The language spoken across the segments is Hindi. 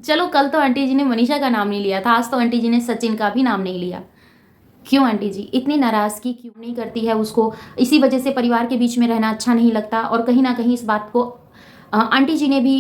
चलो कल तो आंटी जी ने मनीषा का नाम नहीं लिया था, आज तो आंटी जी ने सचिन का भी नाम नहीं लिया। क्यों आंटी जी इतनी नाराज़गी क्यों नहीं करती है उसको? इसी वजह से परिवार के बीच में रहना अच्छा नहीं लगता और कहीं न कहीं इस बात को आंटी जी ने भी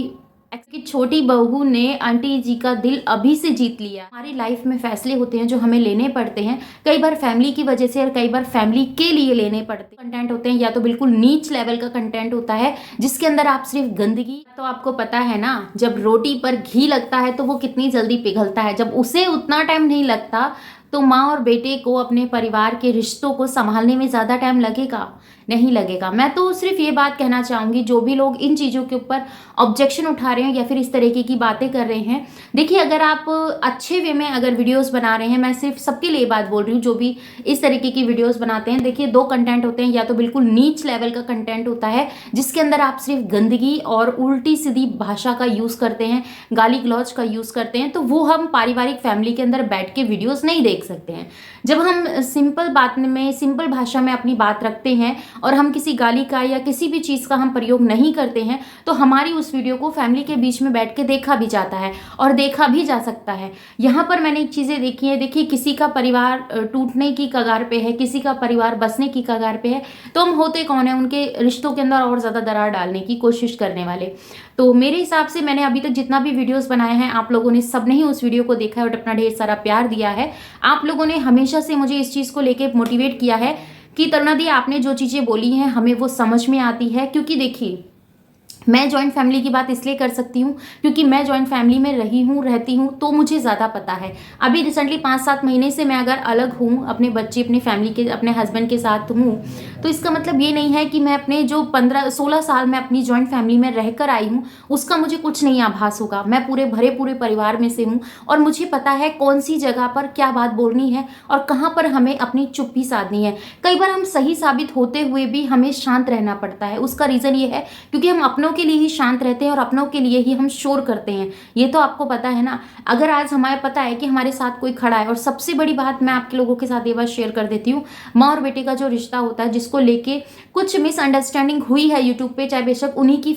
की छोटी बहू ने आंटी जी का दिल अभी से जीत लिया। हमारी लाइफ में फैसले होते हैं जो हमें लेने पड़ते हैं, कई बार फैमिली की वजह से और कई बार फैमिली के लिए लेने पड़ते हैं। कंटेंट होते हैं या तो बिल्कुल नीच लेवल का कंटेंट होता है जिसके अंदर आप सिर्फ गंदगी, तो आपको पता है ना जब रोटी पर घी लगता है तो वो कितनी जल्दी पिघलता है, जब उसे उतना टाइम नहीं लगता तो माँ और बेटे को अपने परिवार के रिश्तों को संभालने में ज़्यादा टाइम लगेगा? नहीं लगेगा। मैं तो सिर्फ ये बात कहना चाहूँगी, जो भी लोग इन चीज़ों के ऊपर ऑब्जेक्शन उठा रहे हैं या फिर इस तरीके की बातें कर रहे हैं, देखिए अगर आप अच्छे वे में अगर वीडियोस बना रहे हैं, मैं सिर्फ सबके लिए बात बोल रही हूँ जो भी इस तरीके की वीडियोस बनाते हैं। देखिए दो कंटेंट होते हैं, या तो बिल्कुल नीच लेवल का कंटेंट होता है जिसके अंदर आप सिर्फ गंदगी और उल्टी सीधी भाषा का यूज़ करते हैं, गाली गलौज का यूज़ करते हैं, तो वो हम पारिवारिक फैमिली के अंदर बैठ के वीडियोज़ नहीं देख सकते हैं। जब हम सिंपल बात में, सिंपल भाषा में अपनी बात रखते हैं और हम किसी गाली का या किसी भी चीज़ का हम प्रयोग नहीं करते हैं, तो हमारी उस वीडियो को फैमिली के बीच में बैठ के देखा भी जाता है और देखा भी जा सकता है। यहाँ पर मैंने एक चीज़ें देखी है, देखिए किसी का परिवार टूटने की कगार पे है, किसी का परिवार बसने की कगार पे है, तो हम होते कौन है उनके रिश्तों के अंदर और ज़्यादा दरार डालने की कोशिश करने वाले। तो मेरे हिसाब से मैंने अभी तक जितना भी वीडियोस बनाए हैं, आप लोगों ने सबने ही उस वीडियो को देखा है और अपना ढेर सारा प्यार दिया है। आप लोगों ने हमेशा से मुझे इस चीज़ को लेके मोटिवेट किया है कि तरुणा दी आपने जो चीज़ें बोली हैं हमें वो समझ में आती है, क्योंकि देखिए मैं जॉइंट फैमिली की बात इसलिए कर सकती हूँ क्योंकि मैं जॉइंट फैमिली में रही हूँ, रहती हूँ, तो मुझे ज़्यादा पता है। अभी रिसेंटली 5-7 महीने से मैं अगर अलग हूँ, अपने बच्चे अपनी फैमिली के अपने हस्बैंड के साथ हूँ, तो इसका मतलब ये नहीं है कि मैं अपने जो 15-16 साल में अपनी जॉइंट फैमिली में रहकर आई हूँ उसका मुझे कुछ नहीं आभास होगा। मैं पूरे भरे पूरे परिवार में से हूँ और मुझे पता है कौन सी जगह पर क्या बात बोलनी है और कहाँ पर हमें अपनी चुप्पी साधनी है। कई बार हम सही साबित होते हुए भी हमें शांत रहना पड़ता है। उसका रीज़न ये है क्योंकि हम अपनों के लिए ही शांत रहते हैं और अपनों के लिए ही हम शोर करते हैं। ये तो आपको पता है ना। अगर आज हमें पता है कि हमारे साथ कोई खड़ा है, और सबसे बड़ी बात मैं आपके लोगों के साथ ये बात शेयर कर देती हूँ, माँ और बेटे का जो रिश्ता होता है जिसको लेके कुछ मिसअंडरस्टैंडिंग हुई है यूट्यूब पे, चाहे बेशक उन्हीं की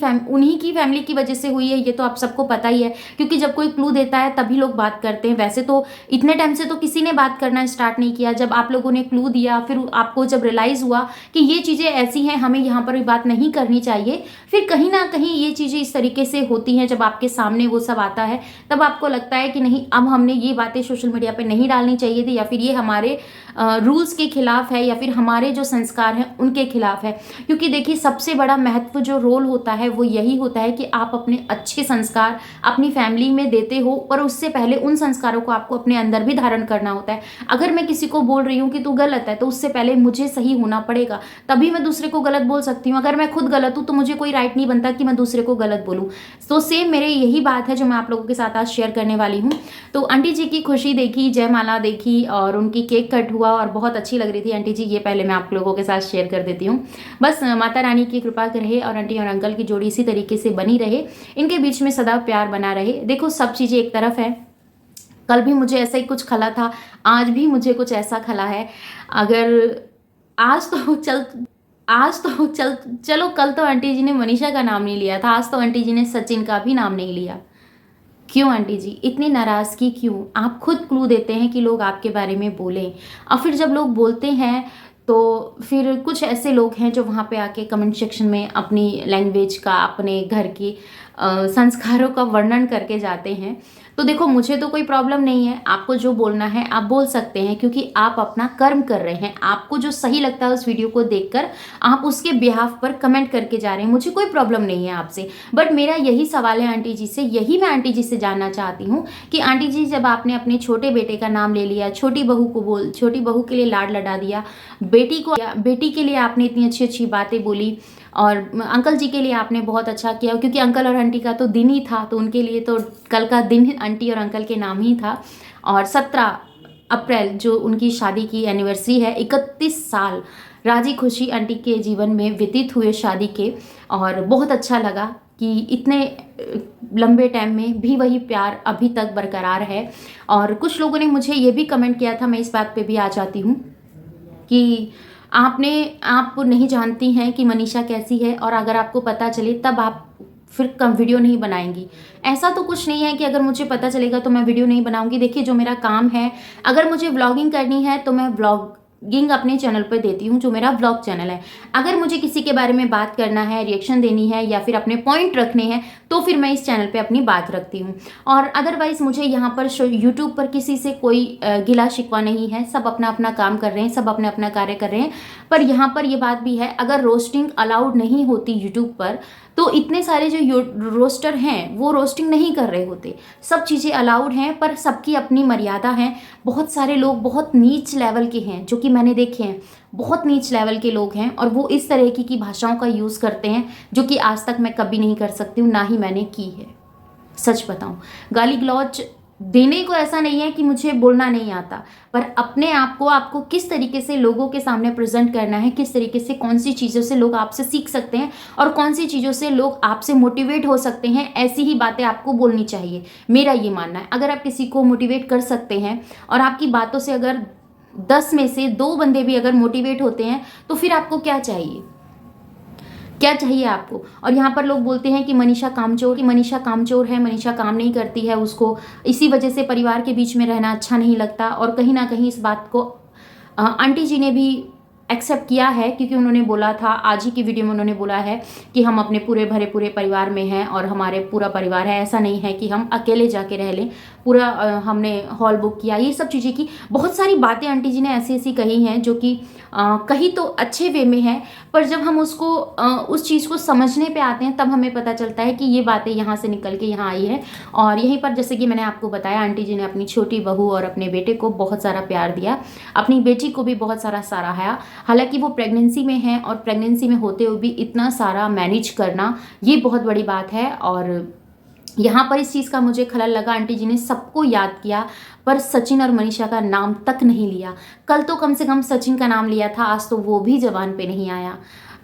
फैमिली की वजह से हुई है, ये तो आप सबको पता ही है। क्योंकि जब कोई क्लू देता है तभी लोग बात करते हैं। वैसे तो इतने टाइम से तो किसी ने बात करना स्टार्ट नहीं किया। जब आप लोगों ने क्लू दिया, फिर आपको जब रियलाइज हुआ कि ये चीज़ें ऐसी हैं, हमें यहाँ पर भी बात नहीं करनी चाहिए, फिर कहीं ना कहीं ये चीज़ें इस तरीके से होती हैं। जब आपके सामने वो सब आता है तब आपको लगता है कि नहीं, अब हमने ये बातें सोशल मीडिया पे नहीं डालनी चाहिए थी, या फिर ये हमारे रूल्स के खिलाफ है, या फिर हमारे जो संस्कार हैं उनके खिलाफ है। क्योंकि देखिए सबसे बड़ा महत्व जो रोल होता है वो यही होता है कि आप अपने अच्छे संस्कार अपनी फैमिली में देते हो, पर उससे पहले उन संस्कारों को आपको अपने अंदर भी धारण करना होता है। अगर मैं किसी को बोल रही हूँ कि तू गलत है, तो उससे पहले मुझे सही होना पड़ेगा, तभी मैं दूसरे को गलत बोल सकती हूँ। अगर मैं खुद गलत हूँ तो मुझे कोई राइट नहीं बनता कि मैं दूसरे को गलत बोलूँ। तो सेम मेरे यही बात है जो मैं आप लोगों के साथ आज शेयर करने वाली हूँ। तो आंटी जी की खुशी देखी, जयमाला देखी और उनकी केक कट हुआ और बहुत अच्छी लग रही थी आंटी जी। ये पहले मैं आप लोगों के साथ शेयर कर देती हूँ। बस माता रानी की कृपा रहे और आंटी और अंकल की जोड़ी इसी तरीके से बनी रहे, इनके बीच में सदा प्यार बना रहे। देखो सब चीज़ें एक तरफ है, कल भी मुझे ऐसा ही कुछ खला था, आज भी मुझे कुछ ऐसा खला है। अगर चलो कल तो आंटी जी ने मनीषा का नाम नहीं लिया था, आज तो आंटी जी ने सचिन का भी नाम नहीं लिया। क्यों आंटी जी इतनी नाराज़गी क्यों? आप खुद क्लू देते हैं कि लोग आपके बारे में बोलें, और फिर जब लोग बोलते हैं तो फिर कुछ ऐसे लोग हैं जो वहाँ पे आके कमेंट सेक्शन में अपनी लैंग्वेज का, अपने घर की संस्कारों का वर्णन करके जाते हैं। तो देखो मुझे तो कोई प्रॉब्लम नहीं है, आपको जो बोलना है आप बोल सकते हैं, क्योंकि आप अपना कर्म कर रहे हैं। आपको जो सही लगता है उस वीडियो को देखकर आप उसके बिहाफ पर कमेंट करके जा रहे हैं, मुझे कोई प्रॉब्लम नहीं है आपसे। बट मेरा यही सवाल है आंटी जी से, यही मैं आंटी जी से जानना चाहती हूँ कि आंटी जी जब आपने अपने छोटे बेटे का नाम ले लिया, छोटी बहू के लिए लाड लड़ा दिया, बेटी के लिए आपने इतनी अच्छी अच्छी बातें बोली, और अंकल जी के लिए आपने बहुत अच्छा किया, क्योंकि अंकल और आंटी का तो दिन ही था, तो उनके लिए तो कल का दिन आंटी और अंकल के नाम ही था। और 17 अप्रैल जो उनकी शादी की एनिवर्सरी है, 31 साल राजी खुशी आंटी के जीवन में व्यतीत हुए शादी के, और बहुत अच्छा लगा कि इतने लंबे टाइम में भी वही प्यार अभी तक बरकरार है। और कुछ लोगों ने मुझे ये भी कमेंट किया था, मैं इस बात पे भी आ जाती हूँ, कि आप नहीं जानती हैं कि मनीषा कैसी है, और अगर आपको पता चले तब आप फिर कम वीडियो नहीं बनाएंगी। ऐसा तो कुछ नहीं है कि अगर मुझे पता चलेगा तो मैं वीडियो नहीं बनाऊंगी। देखिए, जो मेरा काम है, अगर मुझे व्लॉगिंग करनी है तो मैं व्लॉगिंग अपने चैनल पर देती हूँ, जो मेरा व्लॉग चैनल है। अगर मुझे किसी के बारे में बात करना है, रिएक्शन देनी है या फिर अपने पॉइंट रखने हैं, तो फिर मैं इस चैनल पे अपनी बात रखती हूँ। और अदरवाइज मुझे यहाँ पर यूट्यूब पर किसी से कोई गिला शिकवा नहीं है। सब अपना अपना काम कर रहे हैं, सब अपना अपना कार्य कर रहे हैं। पर यहाँ पर ये बात भी है, अगर रोस्टिंग अलाउड नहीं होती यूट्यूब पर, तो इतने सारे जो रोस्टर हैं वो रोस्टिंग नहीं कर रहे होते। सब चीज़ें अलाउड हैं, पर सबकी अपनी मर्यादा है। बहुत सारे लोग बहुत नीच लेवल के हैं, जो कि मैंने देखे हैं, बहुत नीच लेवल के लोग हैं, और वो इस तरह की भाषाओं का यूज़ करते हैं, जो कि आज तक मैं कभी नहीं कर सकती हूँ, ना ही मैंने की है। सच बताऊँ, गाली गलौज देने को ऐसा नहीं है कि मुझे बोलना नहीं आता, पर अपने आप को आपको किस तरीके से लोगों के सामने प्रेजेंट करना है, किस तरीके से, कौन सी चीज़ों से लोग आपसे सीख सकते हैं और कौन सी चीज़ों से लोग आपसे मोटिवेट हो सकते हैं, ऐसी ही बातें आपको बोलनी चाहिए। मेरा ये मानना है। अगर आप किसी को मोटिवेट कर सकते हैं और आपकी बातों से अगर 10 में से 2 बंदे भी अगर मोटिवेट होते हैं, तो फिर आपको क्या चाहिए? क्या चाहिए आपको? और यहाँ पर लोग बोलते हैं कि मनीषा कामचोर है, मनीषा काम नहीं करती है, उसको इसी वजह से परिवार के बीच में रहना अच्छा नहीं लगता। और कहीं ना कहीं इस बात को आंटी जी ने भी एक्सेप्ट किया है, क्योंकि उन्होंने बोला था, आज ही की वीडियो में उन्होंने बोला है कि हम अपने पूरे परिवार में हैं और हमारे पूरा परिवार है। ऐसा नहीं है कि हम अकेले जाके रह लें, पूरा हमने हॉल बुक किया, ये सब चीज़ें की। बहुत सारी बातें आंटी जी ने ऐसी ऐसी कही हैं, जो कि कहीं तो अच्छे वे में है, पर जब हम उसको उस चीज़ को समझने पे आते हैं, तब हमें पता चलता है कि ये बातें यहाँ से निकल के यहाँ आई है। और यहीं पर, जैसे कि मैंने आपको बताया, आंटी जी ने अपनी छोटी बहू और अपने बेटे को बहुत सारा प्यार दिया, अपनी बेटी को भी बहुत सारा सराहाया। हालांकि वो प्रेगनेंसी में है, और प्रेगनेंसी में होते हुए भी इतना सारा मैनेज करना, ये बहुत बड़ी बात है। और यहाँ पर इस चीज़ का मुझे खलल लगा, आंटी जी ने सबको याद किया, पर सचिन और मनीषा का नाम तक नहीं लिया। कल तो कम से कम सचिन का नाम लिया था, आज तो वो भी जबान पे नहीं आया।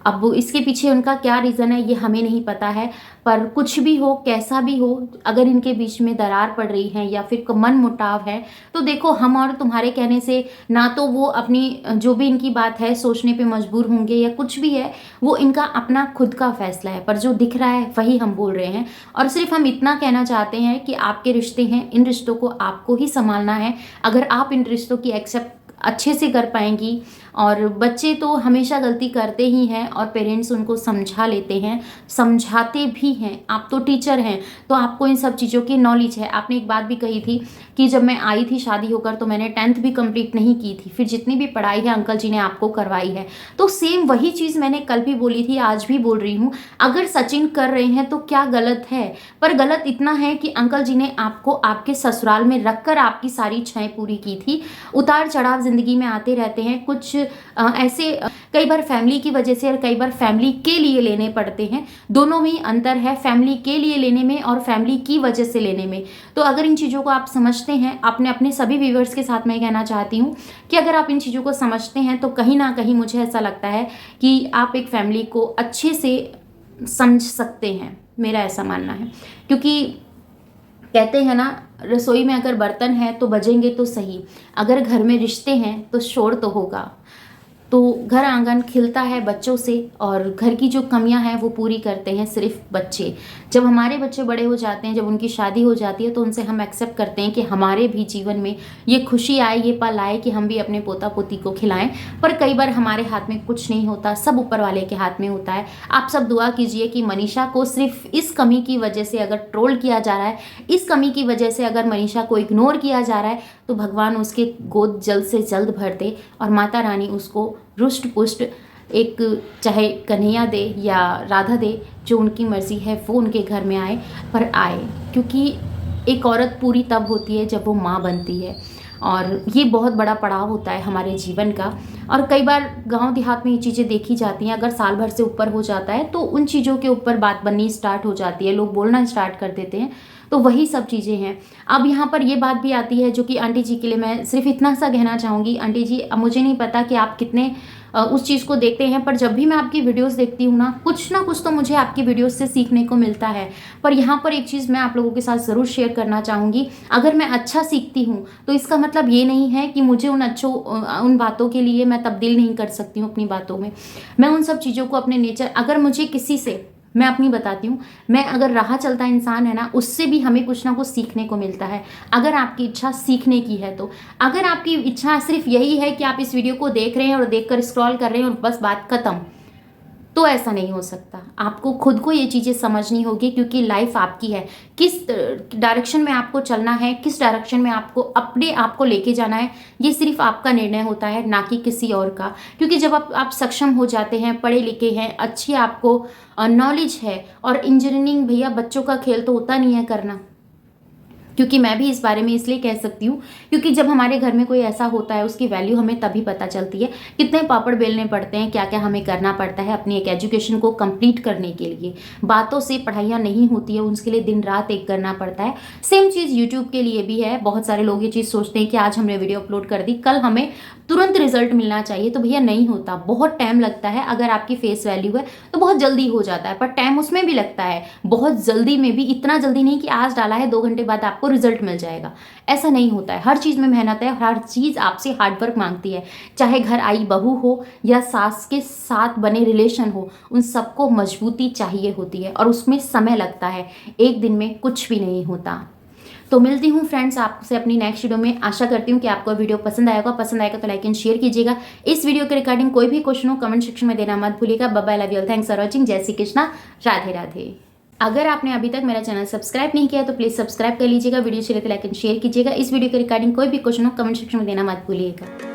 अब वो इसके पीछे उनका क्या रीज़न है, ये हमें नहीं पता है। पर कुछ भी हो, कैसा भी हो, अगर इनके बीच में दरार पड़ रही है या फिर मन मुटाव है, तो देखो, हम और तुम्हारे कहने से ना तो वो अपनी जो भी इनकी बात है सोचने पे मजबूर होंगे या कुछ भी है, वो इनका अपना खुद का फैसला है। पर जो दिख रहा है वही हम बोल रहे हैं, और सिर्फ हम इतना कहना चाहते हैं कि आपके रिश्ते हैं, इन रिश्तों को आपको ही संभालना है। अगर आप इन रिश्तों की एक्सेप्ट अच्छे से कर पाएंगी, और बच्चे तो हमेशा गलती करते ही हैं और पेरेंट्स उनको समझा लेते हैं, समझाते भी हैं। आप तो टीचर हैं, तो आपको इन सब चीज़ों की नॉलेज है। आपने एक बात भी कही थी कि जब मैं आई थी शादी होकर, तो मैंने 10th भी कंप्लीट नहीं की थी, फिर जितनी भी पढ़ाई है अंकल जी ने आपको करवाई है। तो सेम वही चीज़ मैंने कल भी बोली थी, आज भी बोल रही हूँ। अगर सचिन कर रहे हैं तो क्या गलत है? पर गलत इतना है कि अंकल जी ने आपको आपके ससुराल में रखकर आपकी सारी इच्छाएं पूरी की थी। उतार चढ़ाव जिंदगी में आते रहते हैं, कुछ ऐसे कई बार फैमिली की वजह से और कई बार फैमिली के लिए लेने पड़ते हैं। दोनों में ही अंतर है, फैमिली के लिए लेने में और फैमिली की वजह से लेने में। तो अगर इन चीज़ों को आप समझते हैं, अपने सभी व्यूवर्स के साथ मैं कहना चाहती हूँ कि अगर आप इन चीज़ों को समझते हैं, तो कहीं ना कहीं मुझे ऐसा लगता है कि आप एक फैमिली को अच्छे से समझ सकते हैं। मेरा ऐसा मानना है, क्योंकि कहते हैं ना, रसोई में अगर बर्तन है तो बजेंगे तो सही, अगर घर में रिश्ते हैं तो शोर तो होगा। तो घर आंगन खिलता है बच्चों से, और घर की जो कमियां हैं वो पूरी करते हैं सिर्फ बच्चे। जब हमारे बच्चे बड़े हो जाते हैं, जब उनकी शादी हो जाती है, तो उनसे हम एक्सेप्ट करते हैं कि हमारे भी जीवन में ये खुशी आए, ये पल आए कि हम भी अपने पोता पोती को खिलाएं। पर कई बार हमारे हाथ में कुछ नहीं होता, सब ऊपर वाले के हाथ में होता है। आप सब दुआ कीजिए कि मनीषा को सिर्फ इस कमी की वजह से अगर ट्रोल किया जा रहा है, इस कमी की वजह से अगर मनीषा को इग्नोर किया जा रहा है, तो भगवान उसके गोद जल्द से जल्द भर दे, और माता रानी उसको रुष्ट पुष्ट एक, चाहे कन्हैया दे या राधा दे, जो उनकी मर्जी है वो उनके घर में आए, पर आए। क्योंकि एक औरत पूरी तब होती है जब वो माँ बनती है, और ये बहुत बड़ा पड़ाव होता है हमारे जीवन का। और कई बार गांव देहात में ये चीज़ें देखी जाती हैं, अगर साल भर से ऊपर हो जाता है तो उन चीज़ों के ऊपर बात बननी स्टार्ट हो जाती है, लोग बोलना स्टार्ट कर देते हैं। तो वही सब चीज़ें हैं। अब यहाँ पर ये बात भी आती है, जो कि आंटी जी के लिए मैं सिर्फ इतना सा कहना चाहूँगी। आंटी जी, मुझे नहीं पता कि आप कितने उस चीज़ को देखते हैं, पर जब भी मैं आपकी वीडियोस देखती हूँ ना कुछ तो मुझे आपकी वीडियोस से सीखने को मिलता है। पर यहाँ पर एक चीज़ मैं आप लोगों के साथ ज़रूर शेयर करना चाहूँगी, अगर मैं अच्छा सीखती हूँ तो इसका मतलब ये नहीं है कि मुझे उन बातों के लिए मैं तब्दील नहीं कर सकती हूँ अपनी बातों में। मैं उन सब चीज़ों को अपने नेचर, अगर मुझे किसी से मैं अपनी बताती हूँ, मैं अगर राह चलता इंसान है ना, उससे भी हमें कुछ ना कुछ सीखने को मिलता है। अगर आपकी इच्छा सीखने की है तो, अगर आपकी इच्छा सिर्फ यही है कि आप इस वीडियो को देख रहे हैं और देखकर स्क्रॉल कर रहे हैं और बस बात खत्म, तो ऐसा नहीं हो सकता। आपको खुद को ये चीज़ें समझनी होगी, क्योंकि लाइफ आपकी है। किस डायरेक्शन में आपको चलना है, किस डायरेक्शन में आपको अपने आप को लेके जाना है, ये सिर्फ आपका निर्णय होता है, ना कि किसी और का। क्योंकि जब आप सक्षम हो जाते हैं, पढ़े लिखे हैं, अच्छी आपको नॉलेज है, और इंजीनियरिंग भैया बच्चों का खेल तो होता नहीं है करना। क्योंकि मैं भी इस बारे में इसलिए कह सकती हूँ, क्योंकि जब हमारे घर में कोई ऐसा होता है, उसकी वैल्यू हमें तभी पता चलती है। कितने पापड़ बेलने पड़ते हैं, क्या क्या हमें करना पड़ता है अपनी एक एजुकेशन को कंप्लीट करने के लिए। बातों से पढ़ाइयाँ नहीं होती है, उसके लिए दिन रात एक करना पड़ता है। सेम चीज़ यूट्यूब के लिए भी है। बहुत सारे लोग ये चीज़ सोचते हैं कि आज हमने वीडियो अपलोड कर दी, कल हमें तुरंत रिजल्ट मिलना चाहिए, तो भैया नहीं होता, बहुत टाइम लगता है। अगर आपकी फेस वैल्यू है तो बहुत जल्दी हो जाता है, पर टाइम उसमें भी लगता है। बहुत जल्दी में भी इतना जल्दी नहीं कि आज डाला है 2 घंटे बाद आपको रिजल्ट मिल जाएगा, ऐसा नहीं होता है। हर चीज़ में मेहनत है, हर चीज़ आपसे हार्डवर्क मांगती है। चाहे घर आई बहू हो या सास के साथ बने रिलेशन हो, उन सबको मजबूती चाहिए होती है और उसमें समय लगता है। एक दिन में कुछ भी नहीं होता। तो मिलती हूँ फ्रेंड्स आपसे अपनी नेक्स्ट वीडियो में। आशा करती हूँ कि आपको वीडियो पसंद आएगा तो लाइक एंड शेयर कीजिएगा। इस वीडियो के रिगार्डिंग कोई भी क्वेश्चन हो कमेंट सेक्शन में देना मत भूलिएगा। Bye bye, love you all, thanks for watching. जय श्री कृष्णा, राधे राधे। अगर आपने अभी तक मेरा चैनल सब्सक्राइब नहीं किया तो प्लीज़ सब्सक्राइब कर लीजिएगा। वीडियो अच्छी लगे तो लाइक एंड शेयर कीजिएगा। इस वीडियो के रिगार्डिंग कोई भी क्वेश्चन हो कमेंट सेक्शन में देना मत भूलिएगा।